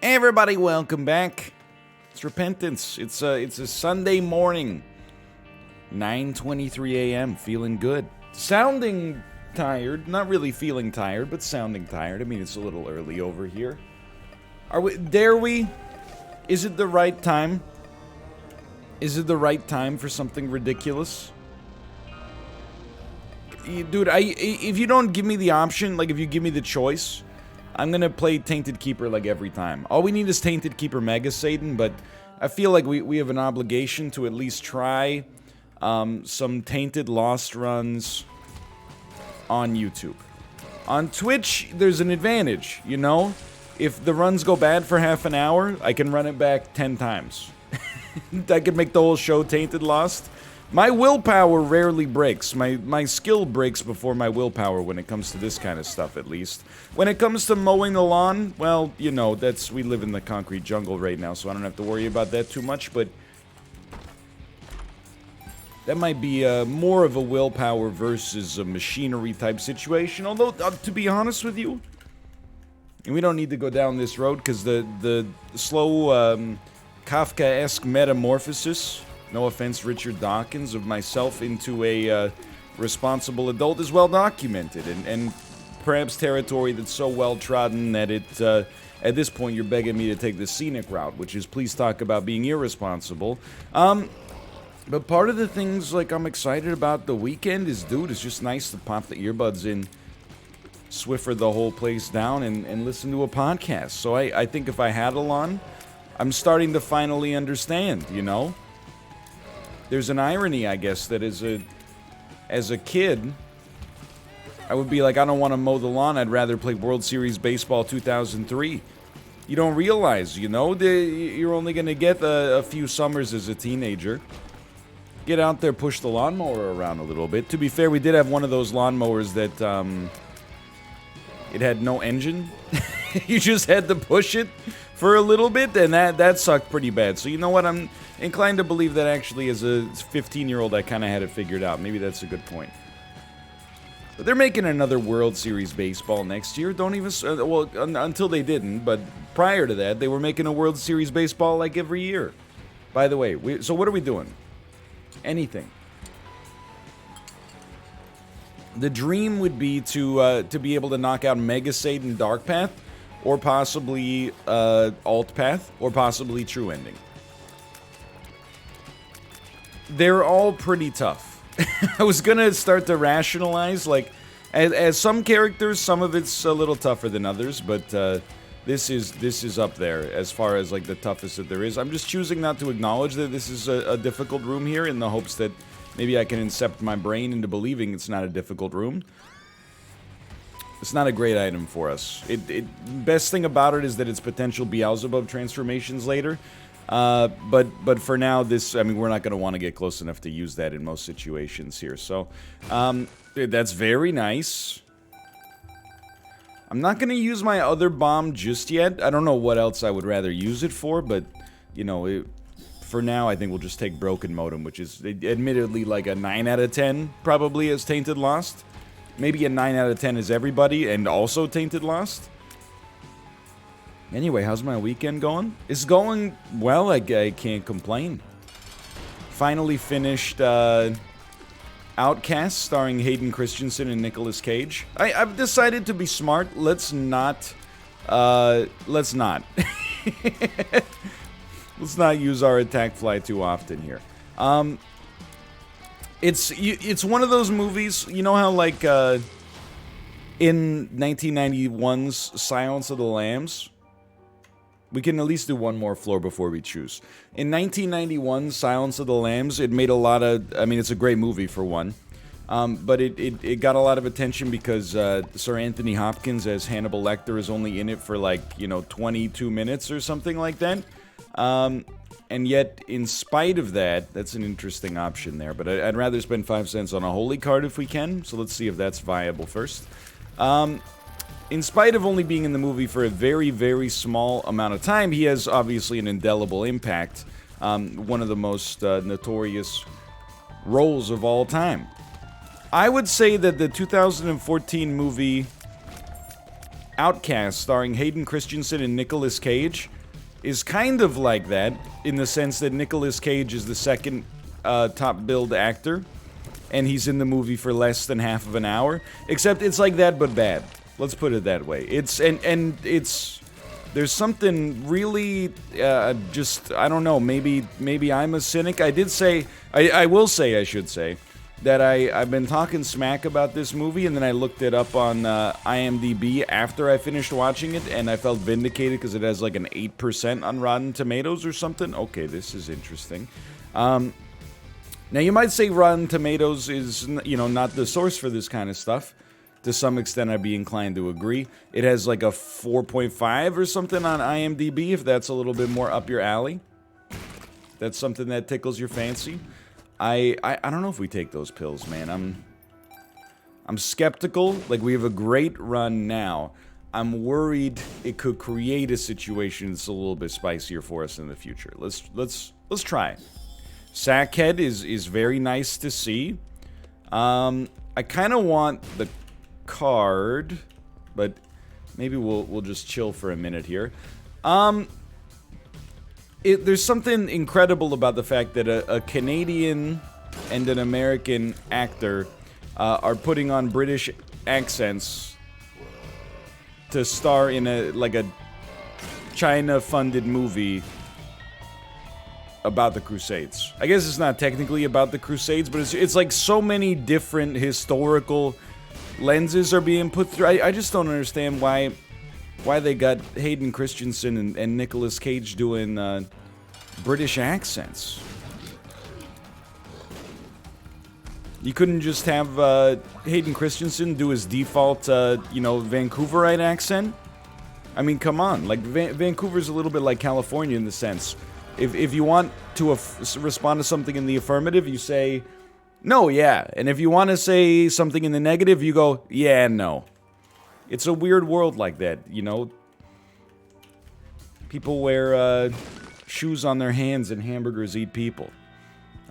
Hey everybody, welcome back. It's Repentance. It's a Sunday morning, 9:23 a.m. Feeling good, sounding tired. Not really feeling tired, but sounding tired. I mean, it's a little early over here. Dare we? Is it the right time? Is it the right time for something ridiculous? Dude, if you don't give me the option, like if you give me the choice, I'm gonna play Tainted Keeper like every time. All we need is Tainted Keeper Mega Satan, but I feel like we have an obligation to at least try some Tainted Lost runs on YouTube. On Twitch, there's an advantage, you know? If the runs go bad for half an hour, I can run it back 10 times. I could make the whole show Tainted Lost. My willpower rarely breaks. My skill breaks before my willpower when it comes to this kind of stuff, at least. When it comes to mowing the lawn, well, you know, we live in the concrete jungle right now, so I don't have to worry about that too much, but that might be more of a willpower versus a machinery type situation. Although, to be honest with you, and we don't need to go down this road because the slow Kafka-esque metamorphosis, no offense, Richard Dawkins, of myself into a responsible adult is well documented, and perhaps territory that's so well trodden that at this point you're begging me to take the scenic route, which is please talk about being irresponsible. But part of the things like I'm excited about the weekend is, dude, it's just nice to pop the earbuds in, Swiffer the whole place down, and listen to a podcast. So I think if I had a lawn, I'm starting to finally understand, you know? There's an irony, I guess, that as a kid, I would be like, I don't want to mow the lawn, I'd rather play World Series Baseball 2003. You don't realize, you know, you're only going to get a few summers as a teenager. Get out there, push the lawnmower around a little bit. To be fair, we did have one of those lawnmowers that, it had no engine. You just had to push it for a little bit, and that sucked pretty bad. So you know what, I'm inclined to believe that actually as a 15-year-old I kind of had it figured out. Maybe that's a good point. But they're making another World Series Baseball next year. Don't even... well, until they didn't, but prior to that, they were making a World Series Baseball like every year. By the way, so what are we doing? Anything. The dream would be to be able to knock out Mega Satan Dark Path, or possibly Alt Path, or possibly True Ending. They're all pretty tough. I was gonna start to rationalize, like, as some characters, some of it's a little tougher than others, but this is up there as far as like the toughest that there is. I'm just choosing not to acknowledge that this is a difficult room here, in the hopes that maybe I can incept my brain into believing it's not a difficult room. It's not a great item for us. Best thing about it is that it's potential Beelzebub transformations later. But for now, I mean, we're not going to want to get close enough to use that in most situations here. So, that's very nice. I'm not going to use my other bomb just yet. I don't know what else I would rather use it for, but, you know, for now, I think we'll just take Broken Modem, which is admittedly like a 9 out of 10, probably, as Tainted Lost. Maybe a 9 out of 10 is everybody, and also Tainted Lost. Anyway, how's my weekend going? It's going well, I can't complain. Finally finished Outcast, starring Hayden Christensen and Nicolas Cage. I've decided to be smart. Let's not. Let's not use our attack fly too often here. It's one of those movies, you know how like in 1991's Silence of the Lambs, we can at least do one more floor before we choose. In 1991's Silence of the Lambs, it made a lot of, I mean, it's a great movie for one, but it got a lot of attention because Sir Anthony Hopkins as Hannibal Lecter is only in it for like, you know, 22 minutes or something like that. And yet, in spite of that, that's an interesting option there. But I'd rather spend 5 cents on a holy card if we can. So let's see if that's viable first. In spite of only being in the movie for a very, very small amount of time, he has obviously an indelible impact. One of the most notorious roles of all time. I would say that the 2014 movie Outcast, starring Hayden Christensen and Nicolas Cage, is kind of like that, in the sense that Nicolas Cage is the second top billed actor, and he's in the movie for less than half of an hour. Except it's like that, but bad. Let's put it that way. It's it's there's something really just, I don't know. Maybe I'm a cynic. I did say, I will say, I should say, that I've been talking smack about this movie, and then I looked it up on IMDb after I finished watching it, and I felt vindicated because it has like an 8% on Rotten Tomatoes or something. Okay, this is interesting. Now, you might say Rotten Tomatoes is, not the source for this kind of stuff. To some extent, I'd be inclined to agree. It has like a 4.5 or something on IMDb, if that's a little bit more up your alley. That's something that tickles your fancy. I don't know if we take those pills, man. I'm skeptical. Like, we have a great run now. I'm worried it could create a situation that's a little bit spicier for us in the future. Let's try. Sackhead is very nice to see. I kind of want the card, but maybe we'll just chill for a minute here. There's something incredible about the fact that a Canadian and an American actor are putting on British accents to star in a China-funded movie about the Crusades. I guess it's not technically about the Crusades, but it's like so many different historical lenses are being put through. I just don't understand why they got Hayden Christensen and Nicolas Cage doing British accents. You couldn't just have Hayden Christensen do his default, Vancouverite accent? I mean, come on. Like, Vancouver's a little bit like California in the sense. If you want to respond to something in the affirmative, you say, no, yeah. And if you want to say something in the negative, you go, yeah, no. It's a weird world like that, People wear shoes on their hands and hamburgers eat people.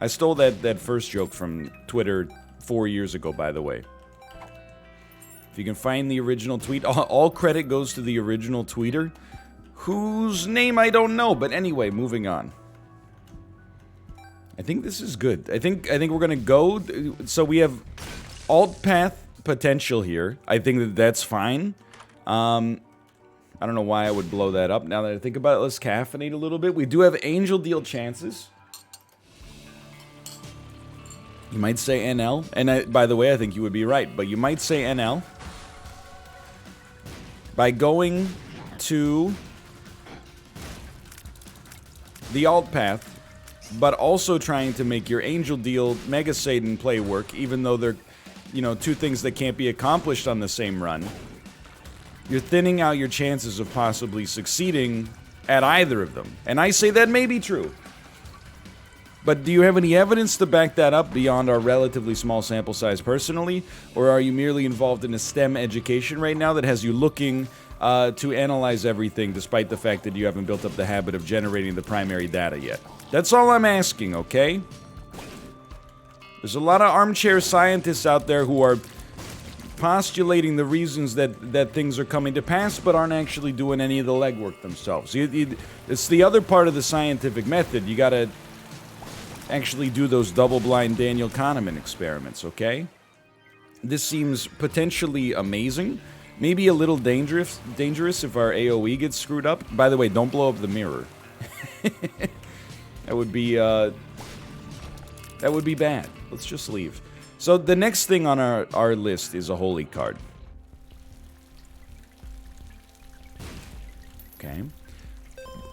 I stole that first joke from Twitter 4 years ago, by the way. If you can find the original tweet, all credit goes to the original tweeter, whose name I don't know, but anyway, moving on. I think this is good. I think we're gonna go. So we have alt path potential here. I think that's fine. I don't know why I would blow that up. Now that I think about it, let's caffeinate a little bit. We do have angel deal chances. You might say NL, and by the way, I think you would be right, but you might say NL by going to the alt path, but also trying to make your angel deal Mega Satan play work, even though they're, two things that can't be accomplished on the same run. You're thinning out your chances of possibly succeeding at either of them. And I say that may be true. But do you have any evidence to back that up beyond our relatively small sample size personally? Or are you merely involved in a STEM education right now that has you looking to analyze everything despite the fact that you haven't built up the habit of generating the primary data yet? That's all I'm asking, okay? There's a lot of armchair scientists out there who are postulating the reasons that things are coming to pass, but aren't actually doing any of the legwork themselves. It's the other part of the scientific method. You gotta actually do those double-blind Daniel Kahneman experiments, okay? This seems potentially amazing. Maybe a little dangerous if our AoE gets screwed up. By the way, don't blow up the mirror. That would be bad. Let's just leave. So the next thing on our list is a holy card. Okay.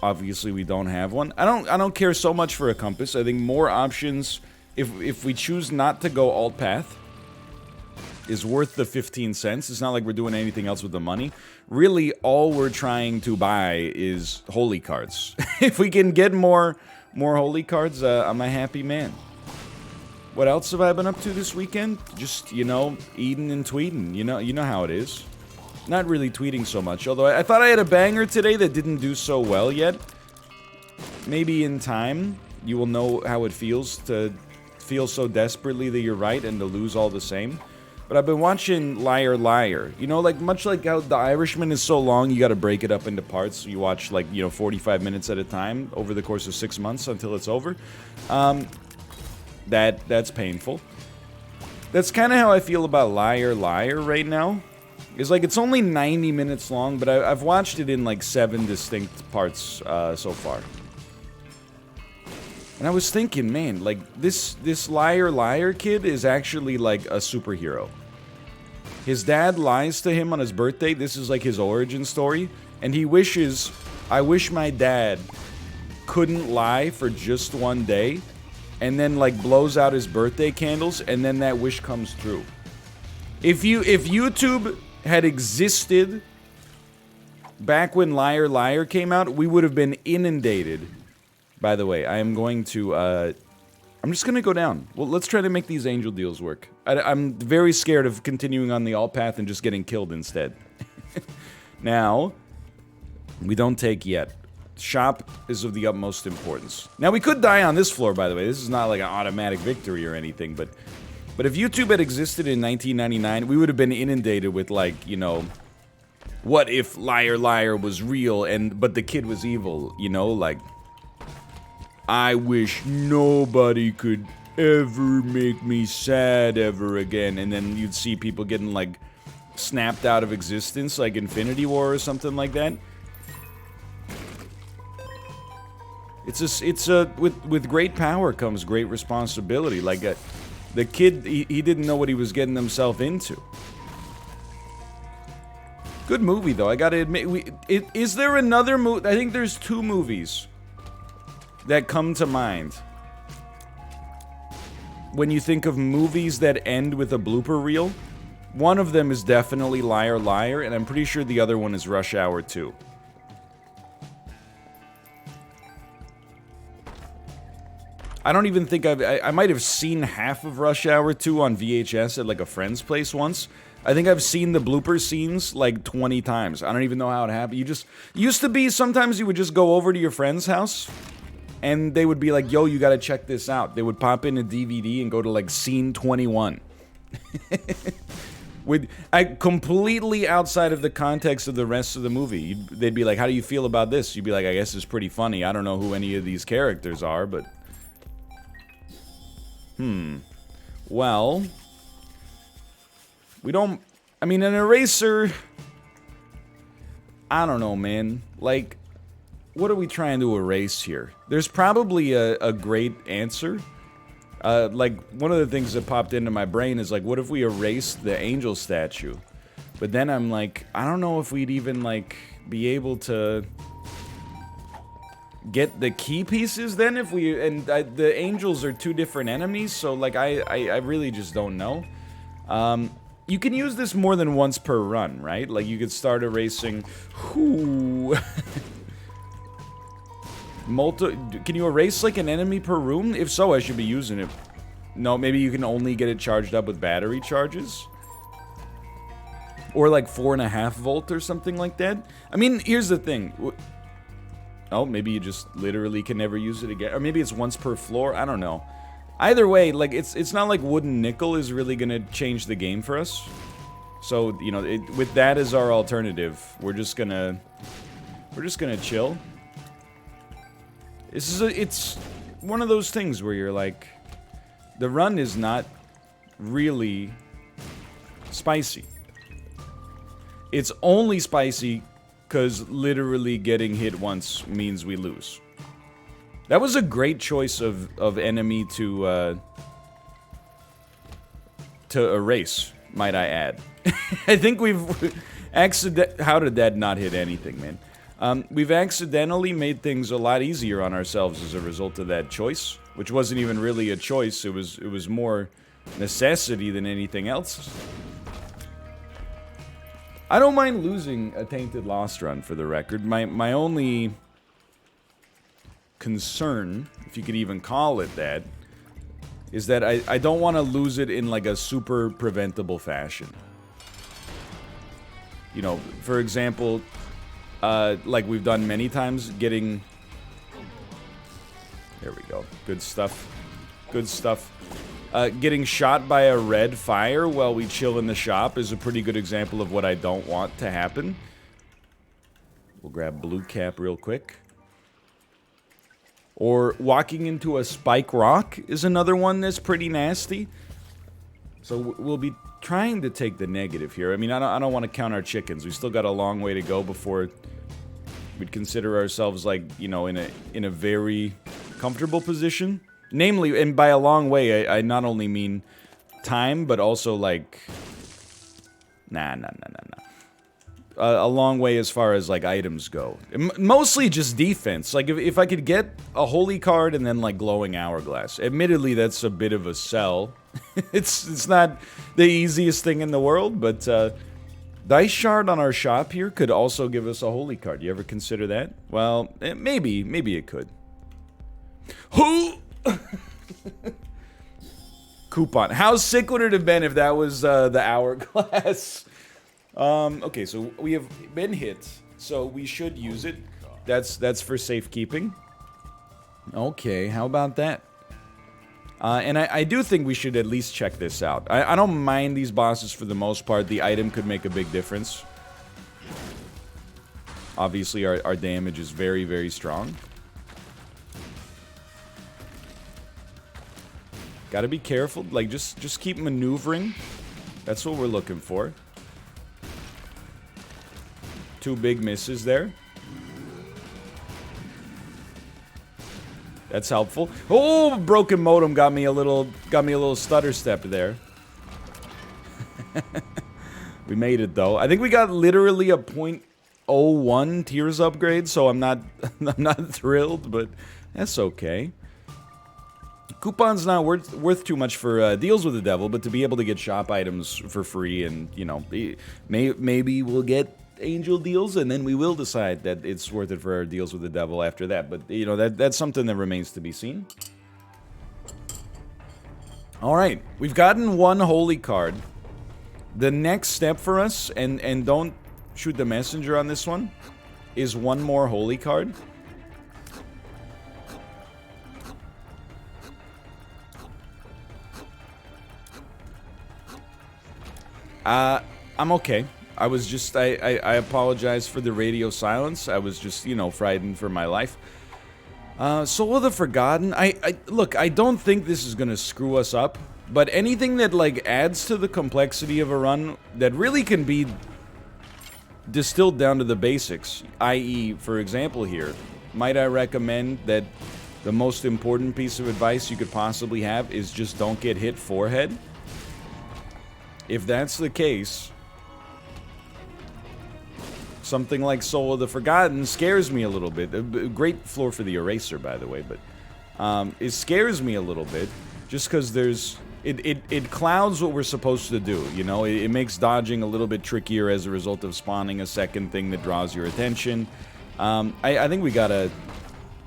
Obviously we don't have one. I don't care so much for a compass. I think more options, if we choose not to go alt path, is worth the 15 cents. It's not like we're doing anything else with the money. Really, all we're trying to buy is holy cards. If we can get more holy cards, I'm a happy man. What else have I been up to this weekend? Just, eating and tweeting. You know how it is. Not really tweeting so much, although I thought I had a banger today that didn't do so well yet. Maybe in time, you will know how it feels to feel so desperately that you're right and to lose all the same. but I've been watching Liar Liar. You know, like, much like how The Irishman is so long, you gotta break it up into parts. So you watch, like, you know, 45 minutes at a time over the course of 6 months until it's over. That's painful. That's kind of how I feel about Liar Liar right now. It's like, it's only 90 minutes long, but I've watched it in, like, 7 distinct parts so far. And I was thinking, man, like, this Liar Liar kid is actually, like, a superhero. His dad lies to him on his birthday. This is, like, his origin story. And he wishes, I wish my dad couldn't lie for just one day. And then, like, blows out his birthday candles, and then that wish comes true. If YouTube had existed back when Liar Liar came out, we would have been inundated. By the way, I am going to, I'm just going to go down. Well, let's try to make these angel deals work. I'm very scared of continuing on the alt path and just getting killed instead. Now, we don't take yet. Shop is of the utmost importance. Now, we could die on this floor, by the way. This is not like an automatic victory or anything, but if YouTube had existed in 1999, we would have been inundated with, like, you know, what if Liar Liar was real but the kid was evil, you know, like, I wish nobody could ever make me sad ever again, and then you'd see people getting, like, snapped out of existence, like Infinity War or something like that. With great power comes great responsibility. Like, the kid, he didn't know what he was getting himself into. Good movie, though. I gotta admit, is there another movie? I think there's 2 movies that come to mind when you think of movies that end with a blooper reel. One of them is definitely Liar Liar, and I'm pretty sure the other one is Rush Hour 2. I don't even think I might have seen half of Rush Hour 2 on VHS at, like, a friend's place once. I think I've seen the blooper scenes, like, 20 times. I don't even know how it happened. Used to be, sometimes you would just go over to your friend's house, and they would be like, yo, you gotta check this out. They would pop in a DVD and go to, like, scene 21. Completely outside of the context of the rest of the movie. They'd be like, how do you feel about this? You'd be like, I guess it's pretty funny. I don't know who any of these characters are, but... Well... We don't... I mean, an eraser... I don't know, man. Like, what are we trying to erase here? There's probably a great answer. Like, one of the things that popped into my brain is, like, what if we erased the angel statue? But then I'm like, I don't know if we'd even, like, be able to get the key pieces then if we... And the angels are 2 different enemies, so, like, I really just don't know. You can use this more than once per run, right? Like, you could start erasing... Can you erase, like, an enemy per room? If so, I should be using it. No, maybe you can only get it charged up with battery charges? Or, like, 4.5 volt or something like that? I mean, here's the thing. Oh, maybe you just literally can never use it again. Or maybe it's once per floor. I don't know. Either way, like, it's not like wooden nickel is really gonna change the game for us. So, you know, with that as our alternative, we're just gonna chill. It's one of those things where you're like, the run is not really spicy. It's only spicy because literally getting hit once means we lose. That was a great choice of enemy to erase, might I add. I think we've how did that not hit anything, man? We've accidentally made things a lot easier on ourselves as a result of that choice, which wasn't even really a choice. It was more necessity than anything else. I don't mind losing a Tainted Lost run, for the record. My only concern, if you could even call it that, is that I don't want to lose it in, like, a super preventable fashion. You know, for example, like we've done many times, getting... There we go. Good stuff. Good stuff. Getting shot by a red fire while we chill in the shop is a pretty good example of what I don't want to happen. We'll grab blue cap real quick. Or walking into a spike rock is another one that's pretty nasty. So we'll be trying to take the negative here. I mean, I don't want to count our chickens. We still got a long way to go before we'd consider ourselves, like, you know, in a very comfortable position. Namely, and by a long way, I not only mean time, but also, like... Nah. A long way as far as, like, items go. Mostly just defense. Like, if I could get a holy card and then, like, glowing hourglass. Admittedly, that's a bit of a sell. It's not the easiest thing in the world, but, Dice Shard on our shop here could also give us a holy card. You ever consider that? Well, maybe it could. Who? Coupon. How sick would it have been if that was the hourglass? Okay, so we have been hit, so we should use it. That's for safekeeping. Okay, how about that? And I do think we should at least check this out. I don't mind these bosses for the most part. The item could make a big difference. Obviously, our damage is very, very strong. Gotta be careful. Like, just keep maneuvering. That's what we're looking for. 2 big misses there. That's helpful. Oh, broken modem got me a little stutter step there. We made it though. I think we got literally a 0.01 tears upgrade, so I'm not thrilled, but that's okay. Coupon's not worth too much for deals with the devil, but to be able to get shop items for free, and you know, maybe we'll get angel deals, and then we will decide that it's worth it for our deals with the devil after that. But you know, that's something that remains to be seen. All right, we've gotten 1 holy card. The next step for us, and don't shoot the messenger on this one, is 1 more holy card. I'm okay. I was just, I apologize for the radio silence. I was just, you know, frightened for my life. Soul of the Forgotten, look, I don't think this is gonna screw us up, but anything that, like, adds to the complexity of a run that really can be distilled down to the basics, i.e., for example here, might I recommend that the most important piece of advice you could possibly have is just don't get hit forehead? If that's the case, something like Soul of the Forgotten scares me a little bit. A great floor for the eraser, by the way, but it scares me a little bit just because there's... It clouds what we're supposed to do, you know? It makes dodging a little bit trickier as a result of spawning a second thing that draws your attention. I think we gotta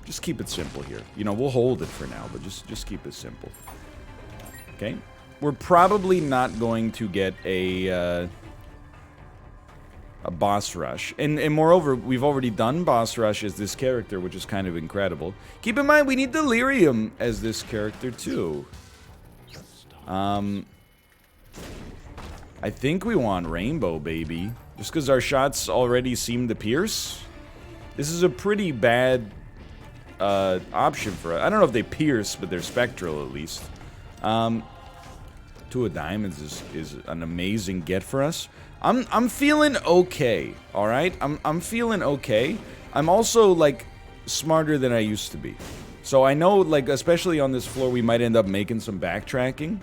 just keep it simple here. You know, we'll hold it for now, but just keep it simple. Okay? We're probably not going to get a boss rush. And moreover, we've already done boss rush as this character, which is kind of incredible. Keep in mind, we need Delirium as this character, too. I think we want Rainbow, baby. Just because our shots already seem to pierce. This is a pretty bad option for us. I don't know if they pierce, but they're spectral, at least. 2 of diamonds is an amazing get for us. I'm feeling okay, alright? I'm feeling okay. I'm also, like, smarter than I used to be. So I know, like, especially on this floor, we might end up making some backtracking.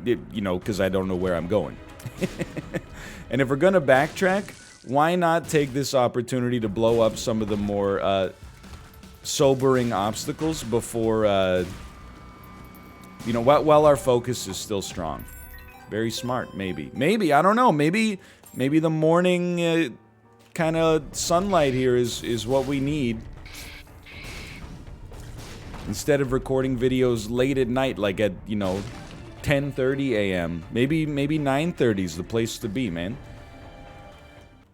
You know, because I don't know where I'm going. And if we're gonna backtrack, why not take this opportunity to blow up some of the more, sobering obstacles before, you know, while our focus is still strong. Very smart, maybe. Maybe, I don't know. Maybe the morning kind of sunlight here is what we need. Instead of recording videos late at night, like at, you know, 10:30 a.m. Maybe 9:30 is the place to be, man.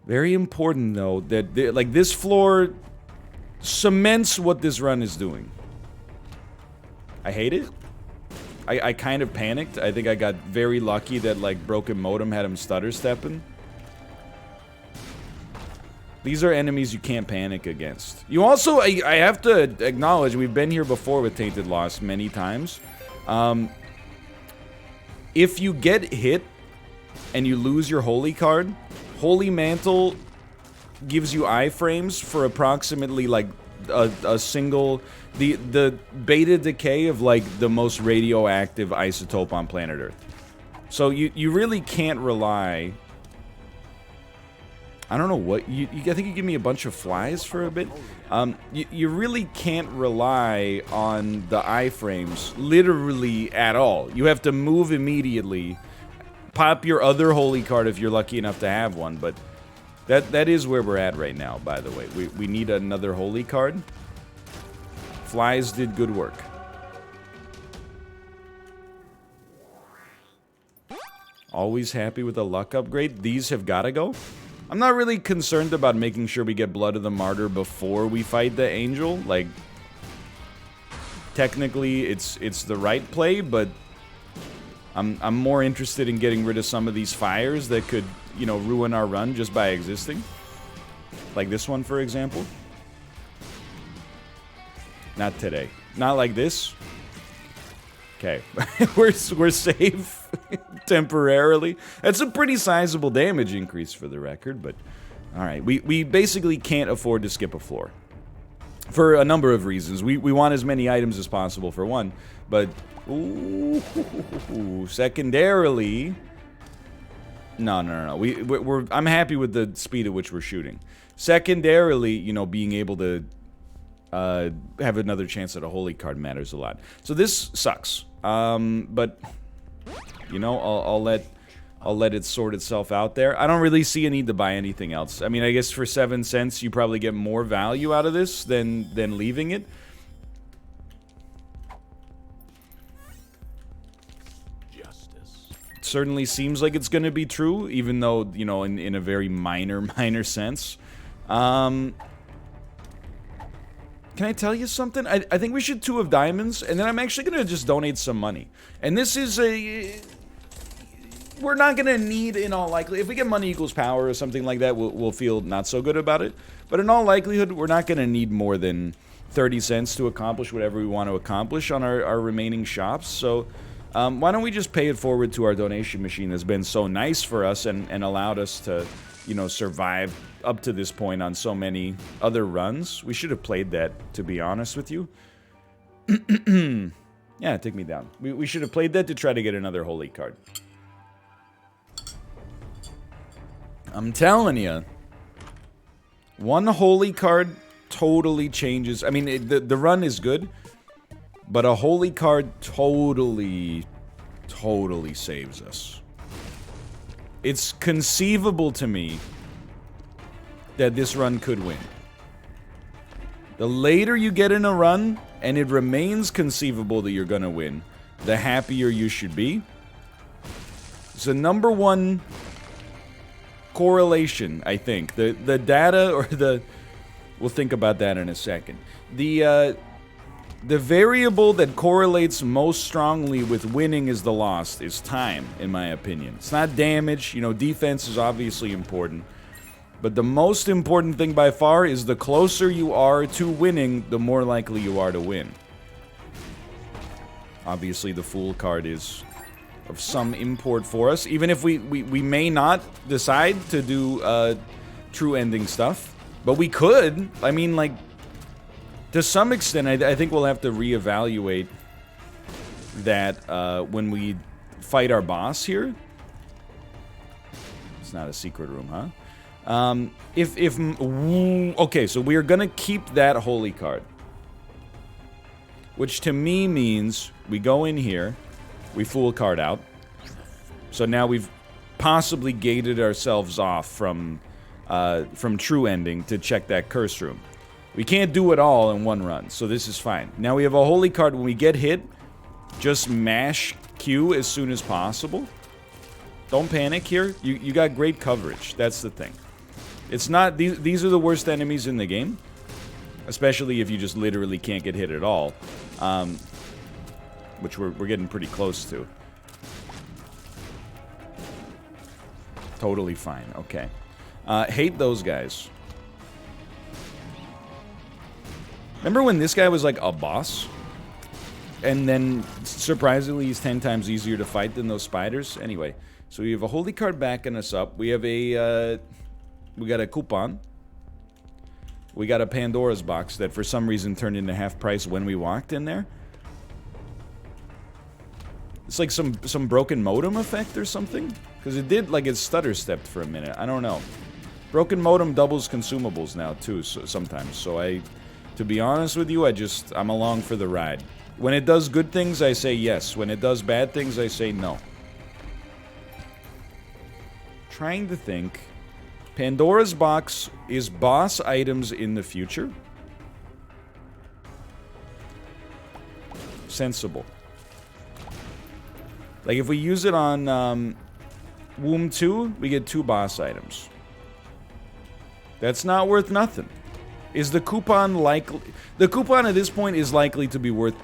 Very important, though, that, like, this floor cements what this run is doing. I hate it. I kind of panicked. I think I got very lucky that, like, broken modem had him stutter stepping. These are enemies you can't panic against. You also, I have to acknowledge, we've been here before with Tainted Lost many times. If you get hit and you lose your Holy card, Holy Mantle gives you iframes for approximately, like, a single... The beta decay of, like, the most radioactive isotope on planet Earth. So you really can't rely... I don't know what... I think you give me a bunch of flies for a bit. You really can't rely on the iframes literally at all. You have to move immediately. Pop your other Holy card if you're lucky enough to have one, but that is where we're at right now, by the way. We need another Holy card. Flies did good work. Always happy with a luck upgrade. These have got to go. I'm not really concerned about making sure we get Blood of the Martyr before we fight the Angel. Like, technically, it's the right play, but I'm more interested in getting rid of some of these fires that could, you know, ruin our run just by existing. Like this one, for example. Not today. Not like this. Okay, we're safe temporarily. That's a pretty sizable damage increase for the record, but all right. We basically can't afford to skip a floor for a number of reasons. We want as many items as possible for one, but secondarily, no. I'm happy with the speed at which we're shooting. Secondarily, you know, being able to have another chance at a Holy card matters a lot. So this sucks. But you know, I'll let it sort itself out there. I don't really see a need to buy anything else. I mean, I guess for 7 cents you probably get more value out of this than leaving it. Justice. It certainly seems like it's going to be true, even though, you know, in a very minor sense. Can I tell you something? I think we should 2 of diamonds, and then I'm actually going to just donate some money. And this is we're not going to need, in all likelihood... If we get money equals power or something like that, we'll feel not so good about it. But in all likelihood, we're not going to need more than 30 cents to accomplish whatever we want to accomplish on our remaining shops. So why don't we just pay it forward to our donation machine that's been so nice for us and allowed us to, you know, survive up to this point on so many other runs. We should have played that, to be honest with you. Yeah, take me down. We should have played that to try to get another Holy card. I'm telling you, one Holy card totally changes. I mean, the run is good, but a Holy card totally saves us. It's conceivable to me that this run could win. The later you get in a run, and it remains conceivable that you're gonna win, the happier you should be. It's the #1 correlation, I think. The data, or the... We'll think about that in a second. The variable that correlates most strongly with winning is the lost, is time, in my opinion. It's not damage. You know, defense is obviously important. But the most important thing by far is the closer you are to winning, the more likely you are to win. Obviously, the Fool card is of some import for us. Even if we may not decide to do true ending stuff. But we could. I mean, like, to some extent, I think we'll have to reevaluate that when we fight our boss here. It's not a secret room, huh? Okay, so we are gonna keep that Holy card. Which to me means we go in here, we Fool card out. So now we've possibly gated ourselves off from true ending to check that curse room. We can't do it all in one run, so this is fine. Now we have a Holy card. When we get hit, just mash Q as soon as possible. Don't panic here. You got great coverage. That's the thing. It's not... These are the worst enemies in the game. Especially if you just literally can't get hit at all. which we're getting pretty close to. Totally fine. Okay. Hate those guys. Remember when this guy was like a boss? And then, surprisingly, he's 10 times easier to fight than those spiders? Anyway, so we have a holy card backing us up. We have a, we got a coupon. We got a Pandora's box that for some reason turned into half price when we walked in there. It's like some broken modem effect or something? Because it did, like, it stutter stepped for a minute. I don't know. Broken modem doubles consumables now, too, so, sometimes. So to be honest with you, I'm along for the ride. When it does good things, I say yes. When it does bad things, I say no. Trying to think. Pandora's box is boss items in the future. Sensible. Like, if we use it on Womb 2, we get 2 boss items. That's not worth nothing. Is the coupon likely... The coupon at this point is likely to be worth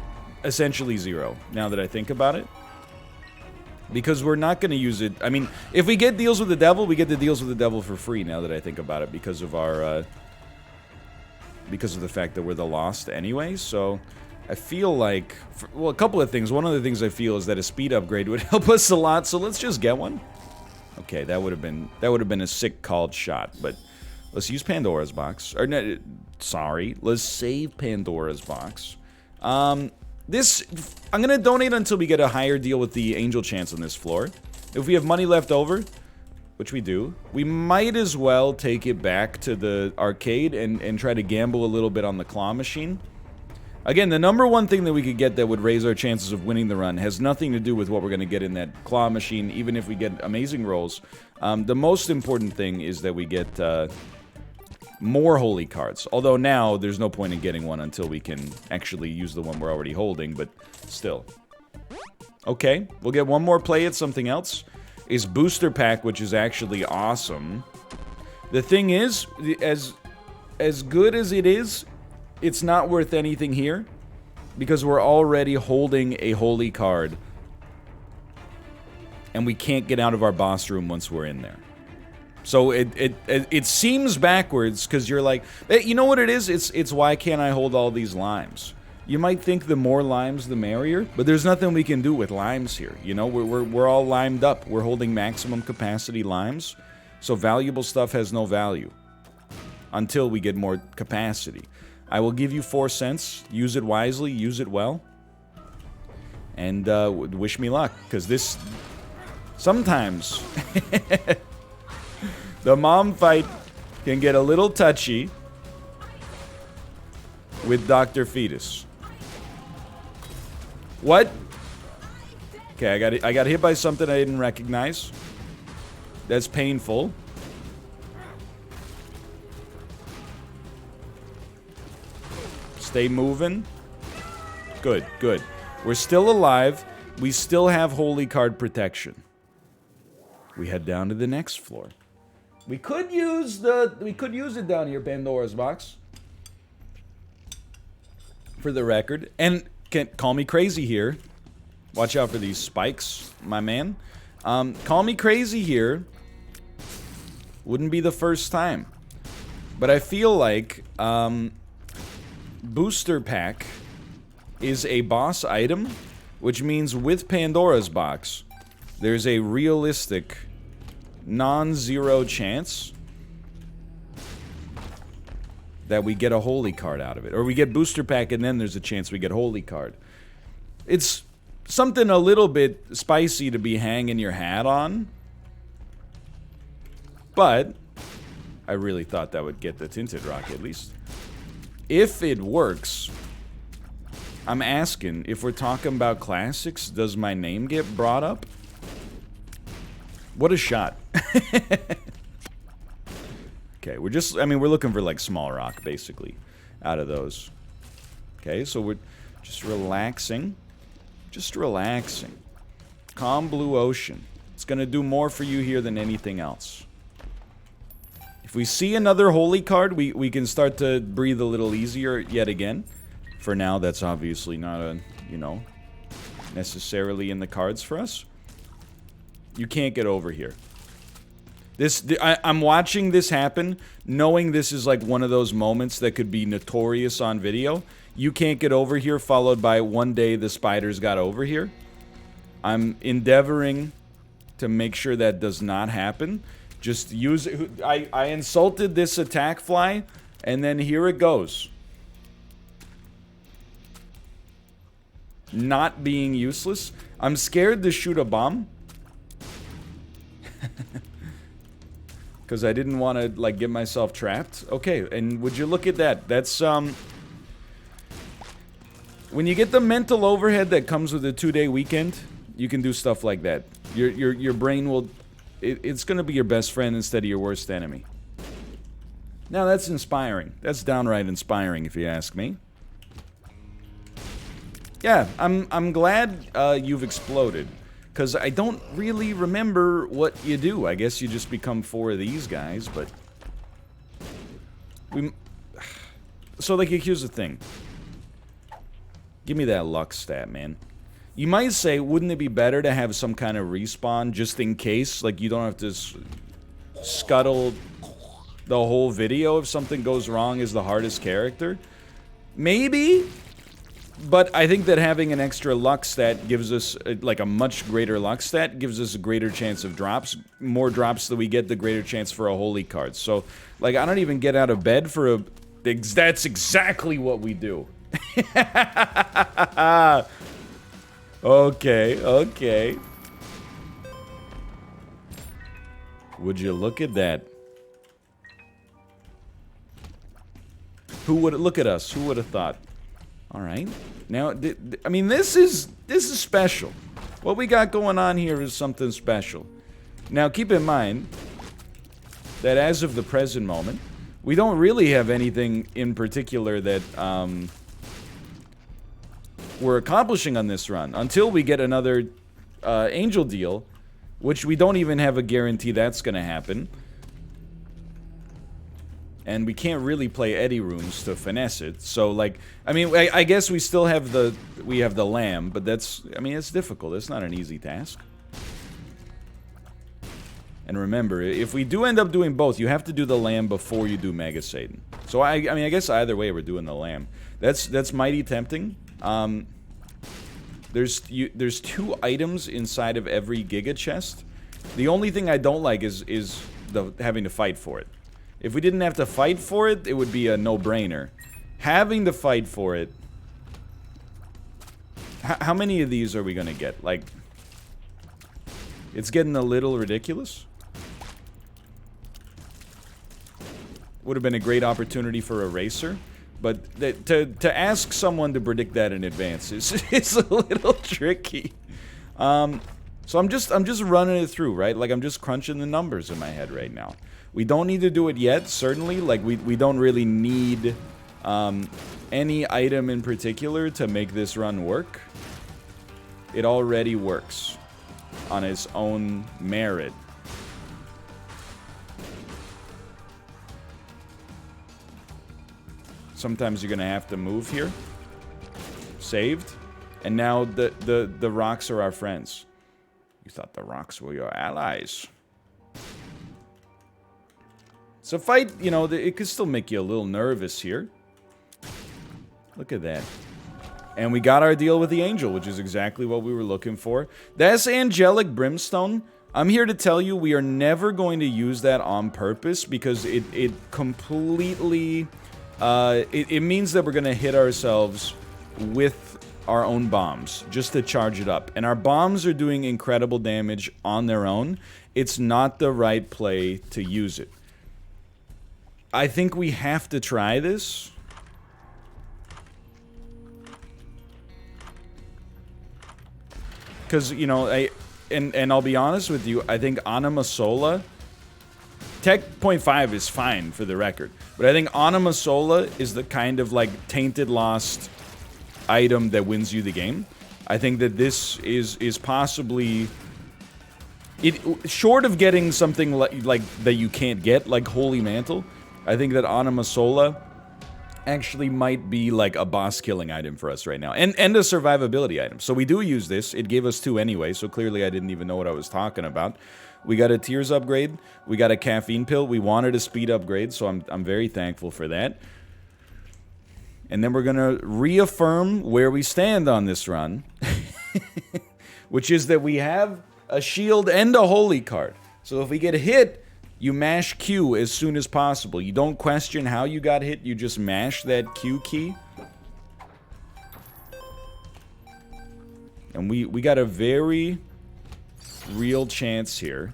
essentially 0, now that I think about it. Because we're not going to use it... I mean, if we get deals with the devil, we get the deals with the devil for free, now that I think about it, because of our... because of the fact that we're the Lost anyway, so... I feel like... well, a couple of things. One of the things I feel is that a speed upgrade would help us a lot, so let's just get one. Okay, that would have been a sick called shot, but... Let's use Pandora's box. Or, no, sorry. Let's save Pandora's box. I'm gonna donate until we get a higher deal with the Angel Chance on this floor. If we have money left over, which we do, we might as well take it back to the arcade and try to gamble a little bit on the claw machine. Again, the number one thing that we could get that would raise our chances of winning the run has nothing to do with what we're going to get in that claw machine, even if we get amazing rolls. The most important thing is that we get more holy cards. Although now, there's no point in getting one until we can actually use the one we're already holding, but still. Okay, we'll get one more play at something else. Is Booster Pack, which is actually awesome. The thing is, as good as it is, it's not worth anything here, because we're already holding a holy card, and we can't get out of our boss room once we're in there. So it seems backwards, because you're like, you know what it is? It's why can't I hold all these limes? You might think the more limes, the merrier, but there's nothing we can do with limes here. You know, we're all limed up. We're holding maximum capacity limes, so valuable stuff has no value until we get more capacity. I will give you 4 cents. Use it wisely. Use it well. And wish me luck, because this... Sometimes... the mom fight can get a little touchy with Dr. Fetus. What? Okay, I got hit by something I didn't recognize. That's painful. Stay moving. Good, good. We're still alive. We still have holy card protection. We head down to the next floor. We could use it down here, Pandora's box. For the record. And can't call me crazy here. Watch out for these spikes, my man. Call me crazy here. Wouldn't be the first time. But I feel like Booster Pack is a boss item, which means with Pandora's box, there's a realistic non-zero chance that we get a holy card out of it. Or we get Booster Pack and then there's a chance we get holy card. It's something a little bit spicy to be hanging your hat on. But I really thought that would get the Tinted Rock at least. If it works, I'm asking, if we're talking about classics, does my name get brought up? What a shot. Okay, we're just, I mean, we're looking for like small rock, basically, out of those. Okay, so we're just relaxing. Just relaxing. Calm blue ocean. It's gonna do more for you here than anything else. If we see another holy card, we can start to breathe a little easier yet again. For now, that's obviously not a, you know, necessarily in the cards for us. You can't get over here. I'm watching this happen, knowing this is like one of those moments that could be notorious on video. You can't get over here, followed by one day the spiders got over here. I'm endeavoring to make sure that does not happen. Just use it. I insulted this attack fly, and then here it goes. Not being useless. I'm scared to shoot a bomb. Because I didn't want to, like, get myself trapped. Okay, and would you look at that? That's, when you get the mental overhead that comes with a 2-day weekend, you can do stuff like that. Your brain will... It's going to be your best friend instead of your worst enemy. Now, that's inspiring. That's downright inspiring, if you ask me. Yeah, I'm glad you've exploded. Because I don't really remember what you do. I guess you just become 4 of these guys, but... So, like, here's the thing. Give me that luck stat, man. You might say, wouldn't it be better to have some kind of respawn just in case? Like, you don't have to scuttle the whole video if something goes wrong as the hardest character? Maybe? But I think that having an extra luck stat gives us, like, a much greater luck stat, gives us a greater chance of drops. More drops that we get, the greater chance for a holy card. So, like, I don't even get out of bed for a... That's exactly what we do. Okay. Would you look at that? Who would... Look at us. Who would have thought? Alright. Now, I mean, this is special. What we got going on here is something special. Now, keep in mind that as of the present moment, we don't really have anything in particular that we're accomplishing on this run until we get another angel deal, which we don't even have a guarantee that's going to happen. And we can't really play Eddie Runes to finesse it. So, like, I mean, I guess we still have the lamb, but that's, I mean, it's difficult. It's not an easy task. And remember, if we do end up doing both, you have to do the lamb before you do Mega Satan. So, I mean, I guess either way we're doing the lamb. That's mighty tempting. There's 2 items inside of every Giga chest. The only thing I don't like is having to fight for it. If we didn't have to fight for it, it would be a no-brainer. Having to fight for it... How many of these are we gonna get? Like... It's getting a little ridiculous. Would have been a great opportunity for a racer. But to ask someone to predict that in advance is a little tricky. So I'm just running it through, right? Like, I'm just crunching the numbers in my head right now. We don't need to do it yet, certainly. Like, we don't really need any item in particular to make this run work. It already works on its own merit. Sometimes you're gonna have to move here. Saved. And now the rocks are our friends. You thought the rocks were your allies. So fight, you know, it could still make you a little nervous here. Look at that. And we got our deal with the angel, which is exactly what we were looking for. That's angelic brimstone. I'm here to tell you we are never going to use that on purpose because it completely... it means that we're going to hit ourselves with our own bombs just to charge it up. And our bombs are doing incredible damage on their own. It's not the right play to use it. I think we have to try this. Because, you know, and I'll be honest with you, I think Anima Sola... Tech 0.5 is fine for the record. But I think Anima Sola is the kind of, like, tainted lost item that wins you the game. I think that this is possibly... short of getting something like that you can't get, like Holy Mantle, I think that Anima Sola actually might be like a boss killing item for us right now, and a survivability item. So we do use this. It gave us 2 anyway, so clearly I didn't even know what I was talking about. We got a tears upgrade, we got a caffeine pill, we wanted a speed upgrade, so I'm very thankful for that. And then we're gonna reaffirm where we stand on this run, which is that we have a shield and a holy card. So if we get hit, you mash Q as soon as possible. You don't question how you got hit, you just mash that Q key. And we got a very real chance here.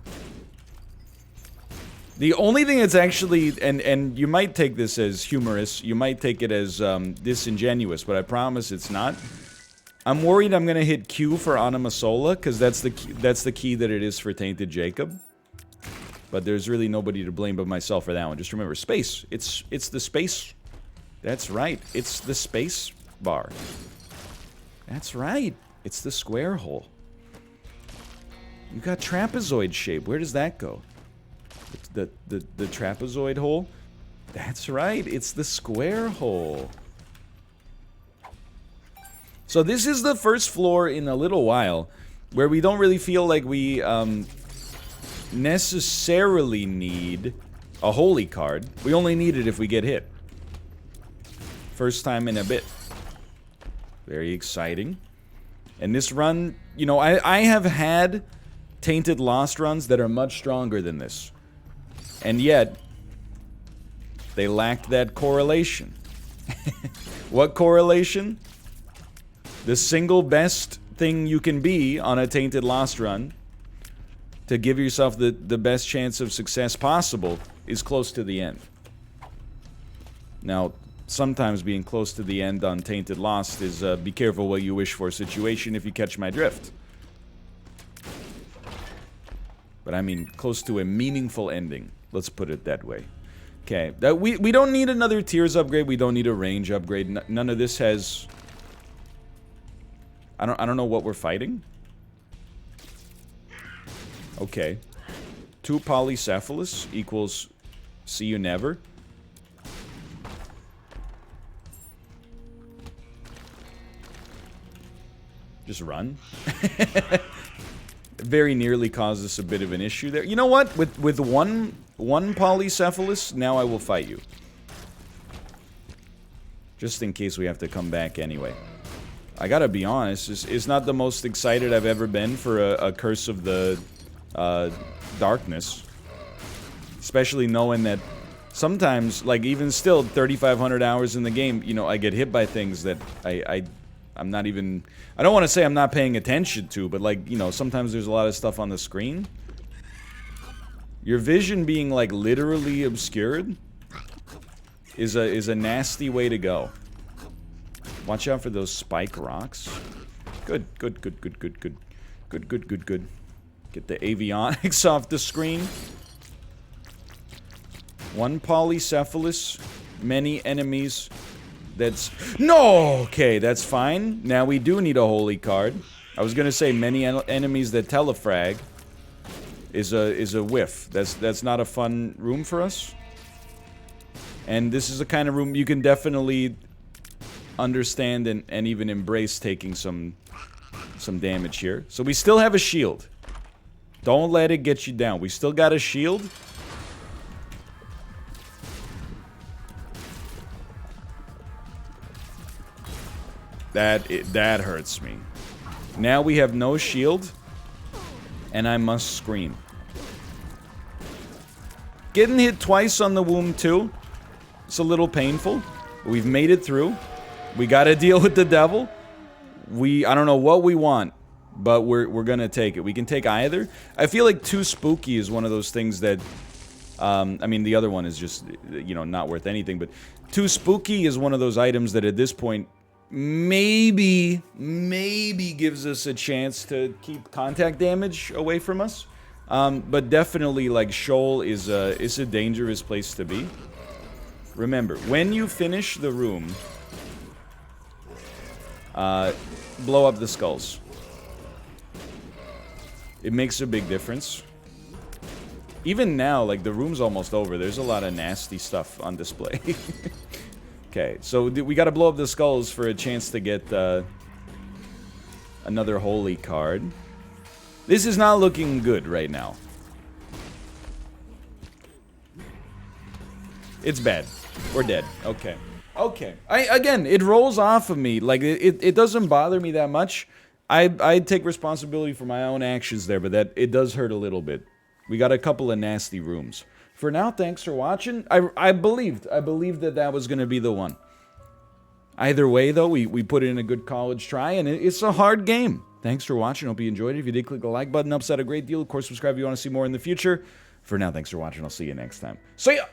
The only thing that's actually, and you might take this as humorous, you might take it as disingenuous, but I promise it's not. I'm worried I'm gonna hit Q for Anima Sola, because that's the key that it is for Tainted Jacob. But there's really nobody to blame but myself for that one. Just remember, space. It's the space. That's right. It's the space bar. That's right. It's the square hole. You got trapezoid shape. Where does that go? The trapezoid hole? That's right. It's the square hole. So this is the first floor in a little while where we don't really feel like we necessarily need a holy card. We only need it if we get hit. First time in a bit. Very exciting. And this run, you know, I have had Tainted Lost runs that are much stronger than this. And yet, they lacked that correlation. What correlation? The single best thing you can be on a Tainted Lost run to give yourself the best chance of success possible is close to the end. Now, sometimes being close to the end on Tainted Lost is be careful what you wish for situation, if you catch my drift. But I mean, close to a meaningful ending. Let's put it that way. Okay, we don't need another tears upgrade. We don't need a range upgrade. None of this has... I don't know what we're fighting. Okay. 2 polycephalus equals see you never. Just run. Very nearly caused us a bit of an issue there. You know what? With one polycephalus, now I will fight you. Just in case we have to come back anyway. I gotta be honest, it's not the most excited I've ever been for a Curse of the Darkness. Especially knowing that sometimes, like even still, 3,500 hours in the game, you know, I get hit by things that I'm not even... I don't want to say I'm not paying attention to, but like, you know, sometimes there's a lot of stuff on the screen. Your vision being like literally obscured is a nasty way to go. Watch out for those spike rocks. Good. Get the avionics off the screen. 1 polycephalus, many enemies. That's... No! Okay, that's fine. Now we do need a holy card. I was gonna say many enemies that telefrag is a whiff. That's not a fun room for us. And this is the kind of room you can definitely understand and even embrace taking some damage here. So we still have a shield. Don't let it get you down. We still got a shield. That hurts me. Now we have no shield, and I must scream. Getting hit twice on the womb too. It's a little painful. We've made it through. We gotta deal with the devil. I don't know what we want, but we're gonna take it. We can take either. I feel like too spooky is one of those things that, I mean, the other one is just, you know, not worth anything, but too spooky is one of those items that at this point maybe gives us a chance to keep contact damage away from us. But definitely, like, Sheol is a dangerous place to be. Remember, when you finish the room, blow up the skulls. It makes a big difference. Even now, like, the room's almost over. There's a lot of nasty stuff on display. Okay, so we gotta blow up the skulls for a chance to get another holy card. This is not looking good right now. It's bad. We're dead. Okay. Okay. Again, it rolls off of me. Like, it doesn't bother me that much. I take responsibility for my own actions there, but that it does hurt a little bit. We got a couple of nasty rooms. For now, thanks for watching. I believed that was going to be the one. Either way, though, we put in a good college try, and it's a hard game. Thanks for watching. Hope you enjoyed it. If you did, click the like button. Helps out a great deal. Of course, subscribe if you want to see more in the future. For now, thanks for watching. I'll see you next time. See ya!